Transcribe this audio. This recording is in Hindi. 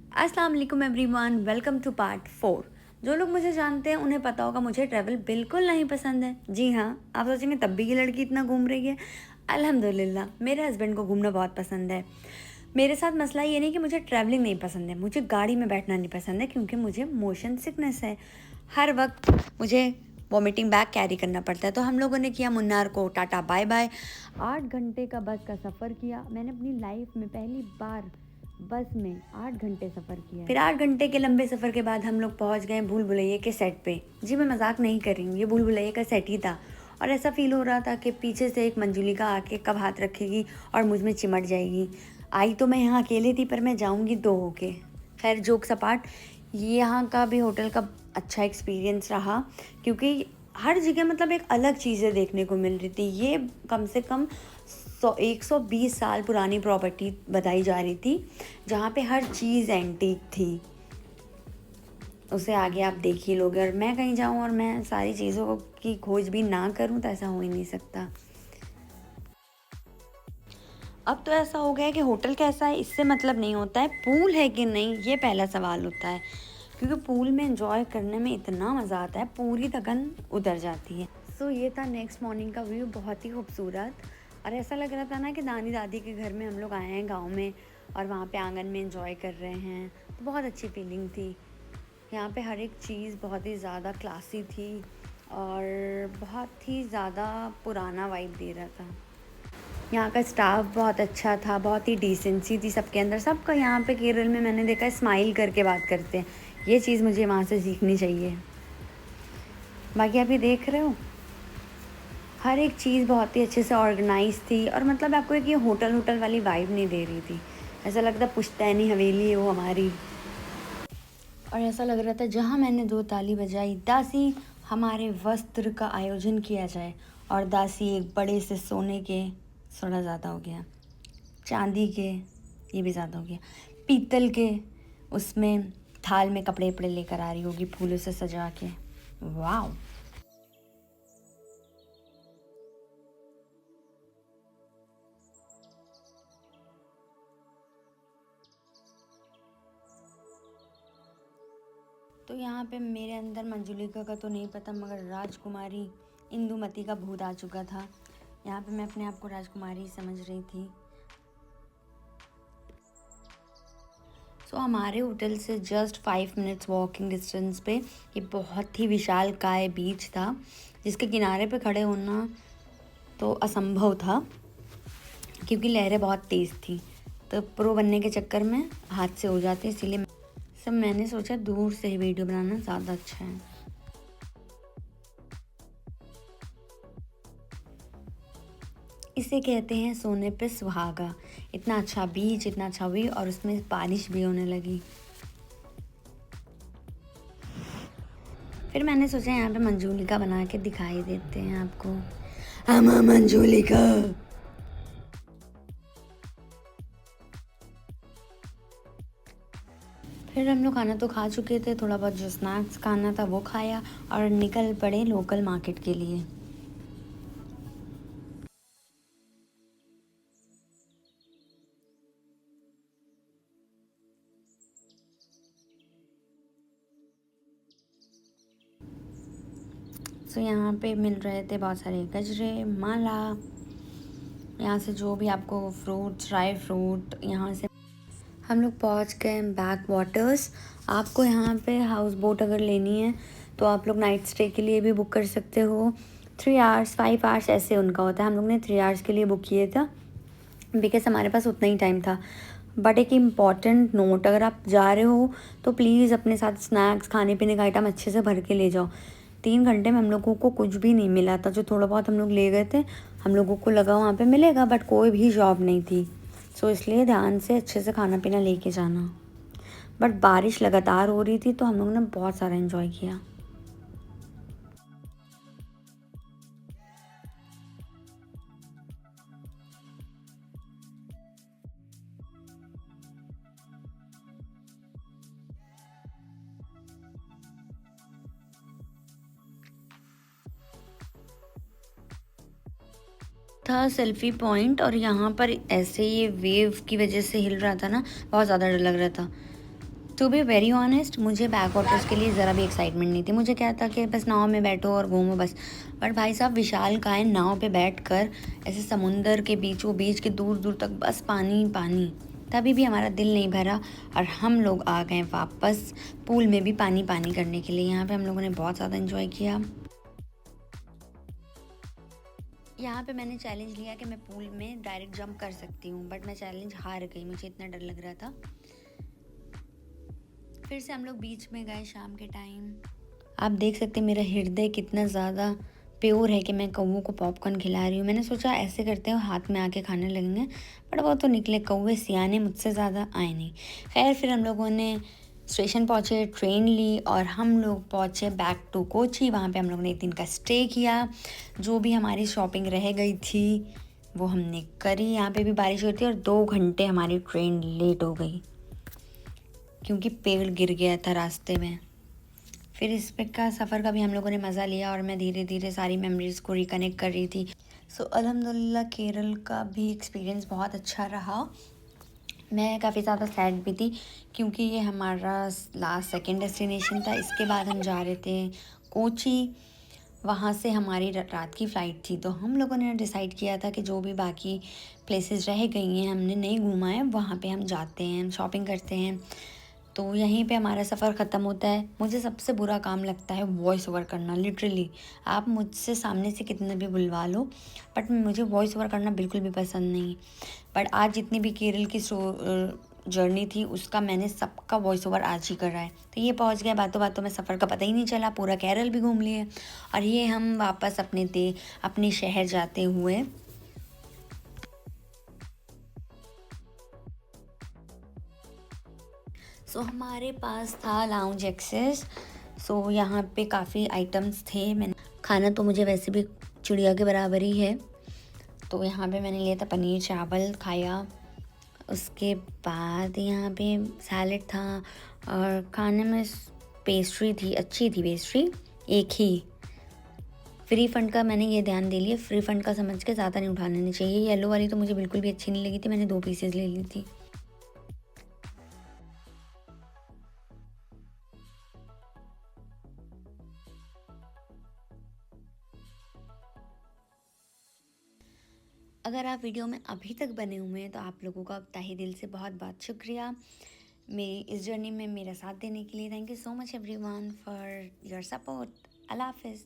अस्सलाम वालेकुम एवरीवन, वेलकम टू पार्ट 4। जो लोग मुझे जानते हैं उन्हें पता होगा मुझे ट्रैवल बिल्कुल नहीं पसंद है। जी हाँ, आप सोचेंगे तब भी ये लड़की इतना घूम रही है। अल्हम्दुलिल्लाह मेरे हस्बैंड को घूमना बहुत पसंद है। मेरे साथ मसला ये नहीं कि मुझे ट्रैवलिंग नहीं पसंद है, मुझे गाड़ी में बैठना नहीं पसंद है क्योंकि मुझे मोशन सिकनेस है। हर वक्त मुझे वॉमिटिंग बैग कैरी करना पड़ता है। तो हम लोगों ने किया मुन्नार को टाटा बाय बाय। 8 घंटे का बस का सफ़र किया। मैंने अपनी लाइफ में पहली बार बस में 8 घंटे सफ़र किया। फिर 8 घंटे के लंबे सफ़र के बाद हम लोग पहुंच गए भूल भुलैया के सेट पे। जी मैं मजाक नहीं कर रही हूँ, ये भूल भुलैया का सेट ही था। और ऐसा फील हो रहा था कि पीछे से एक मंजुलिका आके कब हाथ रखेगी और मुझ में चिमट जाएगी। आई तो मैं यहाँ अकेली थी पर मैं जाऊँगी दो होके। खैर जोक्स अपार्ट, ये यहाँ का भी होटल का अच्छा एक्सपीरियंस रहा क्योंकि हर जगह मतलब एक अलग चीज़ें देखने को मिल रही थी। ये कम से कम 120 साल पुरानी प्रॉपर्टी बताई जा रही थी जहाँ पे हर चीज़ एंटीक थी। उसे आगे आप देख ही लोगे। और मैं कहीं जाऊँ और मैं सारी चीज़ों की खोज भी ना करूँ तो ऐसा हो ही नहीं सकता। अब तो ऐसा हो गया है कि होटल कैसा है इससे मतलब नहीं होता है, पूल है कि नहीं ये पहला सवाल होता है। क्योंकि पूल में एंजॉय करने में इतना मज़ा आता है, पूरी थकन उतर जाती है। सो ये था नेक्स्ट मॉर्निंग का व्यू, बहुत ही खूबसूरत। और ऐसा लग रहा था ना कि नानी दादी के घर में हम लोग आए हैं गांव में और वहाँ पे आंगन में एंजॉय कर रहे हैं। तो बहुत अच्छी फीलिंग थी। यहाँ पे हर एक चीज़ बहुत ही ज़्यादा क्लासी थी और बहुत ही ज़्यादा पुराना वाइब दे रहा था। यहाँ का स्टाफ बहुत अच्छा था, बहुत ही डिसेंसी थी सबके अंदर। सबका यहाँ पे केरल में मैंने देखा है स्माइल करके बात करते हैं। ये चीज़ मुझे वहाँ से सीखनी चाहिए। बाकी आप ये देख रहे हो, हर एक चीज़ बहुत ही अच्छे से ऑर्गेनाइज थी और मतलब आपको एक ये होटल वाली वाइब नहीं दे रही थी। ऐसा लगता पुश्तैनी हवेली है वो हमारी। और ऐसा लग रहा था जहाँ मैंने दो ताली बजाई, दासी हमारे वस्त्र का आयोजन किया जाए। और दासी एक बड़े से सोने के, थोड़ा ज़्यादा हो गया, चांदी के, ये भी ज़्यादा हो गया, पीतल के, उसमें थाल में कपड़े वपड़े लेकर आ रही होगी फूलों से सजा के। वाह। तो यहाँ पे मेरे अंदर मंजुलिका का तो नहीं पता मगर राजकुमारी इंदुमती का भूत आ चुका था। यहाँ पे मैं अपने आप को राजकुमारी समझ रही थी। सो हमारे होटल से जस्ट 5 मिनट्स वॉकिंग डिस्टेंस पे ये बहुत ही विशाल काय बीच था जिसके किनारे पे खड़े होना तो असंभव था क्योंकि लहरें बहुत तेज़ थी। तो प्रो बनने के चक्कर में हाथ से हो जाते, इसीलिए सब मैंने सोचा दूर से ही वीडियो बनाना ज़्यादा अच्छा है। इसे कहते हैं सोने पे सुहागा। इतना अच्छा बीच, इतना अच्छा व्यू और उसमें बारिश भी होने लगी। फिर मैंने सोचा यहाँ पे मंजूलिका बना के दिखाई देते हैं आपको। हम मंजूलिका। फिर हम लोग खाना तो खा चुके थे, थोड़ा बहुत जो स्नैक्स खाना था वो खाया और निकल पड़े लोकल मार्केट के लिए। सो यहाँ पे मिल रहे थे बहुत सारे गजरे, माला, यहाँ से जो भी आपको फ्रूट, ड्राई फ्रूट। यहाँ से हम लोग पहुँच गए बैक वाटर्स। आपको यहाँ पे हाउस बोट अगर लेनी है तो आप लोग नाइट स्टे के लिए भी बुक कर सकते हो। 3 आवर्स 5 आवर्स ऐसे उनका होता है। हम लोग ने 3 आवर्स के लिए बुक किए था बिकॉज हमारे पास उतना ही टाइम था। बट एक इम्पॉर्टेंट नोट, अगर आप जा रहे हो तो प्लीज़ अपने साथ स्नैक्स, खाने पीने का आइटम अच्छे से भर के ले जाओ। 3 घंटे में हम लोगों को कुछ भी नहीं मिला था। जो थोड़ा बहुत हम लोग ले गए थे, हम लोगों को लगा वहाँ पे मिलेगा बट कोई भी जॉब नहीं थी। सो इसलिए ध्यान से अच्छे से खाना पीना लेके जाना। बट बारिश लगातार हो रही थी तो हम लोगों ने बहुत सारा इन्जॉय किया। था सेल्फी पॉइंट और यहाँ पर ऐसे ये वेव की वजह से हिल रहा था ना, बहुत ज़्यादा डर लग रहा था। टू बी वेरी ऑनेस्ट, मुझे बैक वाटर्स के लिए ज़रा भी एक्साइटमेंट नहीं थी। मुझे क्या था कि बस नाव में बैठो और घूमो बस। बट भाई साहब, विशालकाय नाव पे बैठकर ऐसे समुंदर के बीचों बीच के दूर दूर तक बस पानी पानी, तभी भी हमारा दिल नहीं भरा और हम लोग आ गए वापस पूल में भी पानी पानी करने के लिए। यहाँ पे हम लोगों ने बहुत ज़्यादा इन्जॉय किया। यहाँ पे मैंने चैलेंज लिया कि मैं पूल में डायरेक्ट जंप कर सकती हूँ, बट मैं चैलेंज हार गई, मुझे इतना डर लग रहा था। फिर से हम लोग बीच में गए शाम के टाइम। आप देख सकते हैं मेरा हृदय कितना ज़्यादा प्योर है कि मैं कौवों को पॉपकॉर्न खिला रही हूँ। मैंने सोचा ऐसे करते हैं हाथ में आके खाने लगेंगे, बट वो तो निकले कौवे सियाने, मुझसे ज़्यादा आए नहीं। खैर फिर हम लोगों ने स्टेशन पहुँचे, ट्रेन ली और हम लोग पहुँचे बैक टू कोची। वहाँ पे हम लोग ने 1 दिन का स्टे किया। जो भी हमारी शॉपिंग रह गई थी वो हमने करी। यहाँ पे भी बारिश हुई थी और 2 घंटे हमारी ट्रेन लेट हो गई क्योंकि पेड़ गिर गया था रास्ते में। फिर इस पे का सफ़र का भी हम लोगों ने मज़ा लिया और मैं धीरे धीरे सारी मेमोरीज़ को रिकनेक्ट कर रही थी। सो अल्हम्दुलिल्लाह केरल का भी एक्सपीरियंस बहुत अच्छा रहा। मैं काफ़ी ज़्यादा सैड भी थी क्योंकि ये हमारा लास्ट सेकंड डेस्टिनेशन था। इसके बाद हम जा रहे थे कोची। वहाँ से हमारी रात की फ़्लाइट थी, तो हम लोगों ने डिसाइड किया था कि जो भी बाकी प्लेसेस रह गई हैं हमने नहीं घूमा है, वहाँ पे हम जाते हैं, शॉपिंग करते हैं। तो यहीं पे हमारा सफ़र ख़त्म होता है। मुझे सबसे बुरा काम लगता है वॉइस ओवर करना, लिटरली। आप मुझसे सामने से कितने भी बुलवा लो, बट मुझे वॉइस ओवर करना बिल्कुल भी पसंद नहीं। बट आज जितनी भी केरल की जर्नी थी उसका मैंने सबका वॉइस ओवर आज ही करा है। तो ये पहुंच गए, बातों बातों में सफ़र का पता ही नहीं चला, पूरा केरल भी घूम लिए और ये हम वापस अपने शहर जाते हुए। सो हमारे पास था लाउंज एक्सेस। सो यहाँ पे काफ़ी आइटम्स थे। मैंने खाना तो मुझे वैसे भी चिड़िया के बराबर ही है, तो यहाँ पे मैंने लिया था पनीर चावल खाया। उसके बाद यहाँ पे सैलेड था और खाने में पेस्ट्री थी, अच्छी थी पेस्ट्री, एक ही। फ्री फंड का मैंने ये ध्यान दे लिया, फ्री फंड का समझ के ज़्यादा नहीं उठा लेनी चाहिए। येलो वाली तो मुझे बिल्कुल भी अच्छी नहीं लगी थी, मैंने 2 पीसेस ले ली थी। अगर आप वीडियो में अभी तक बने हुए हैं तो आप लोगों का तहे दिल से बहुत बहुत शुक्रिया मेरी इस जर्नी में मेरा साथ देने के लिए। Thank you so much everyone for your support. अल्लाह हाफिज़।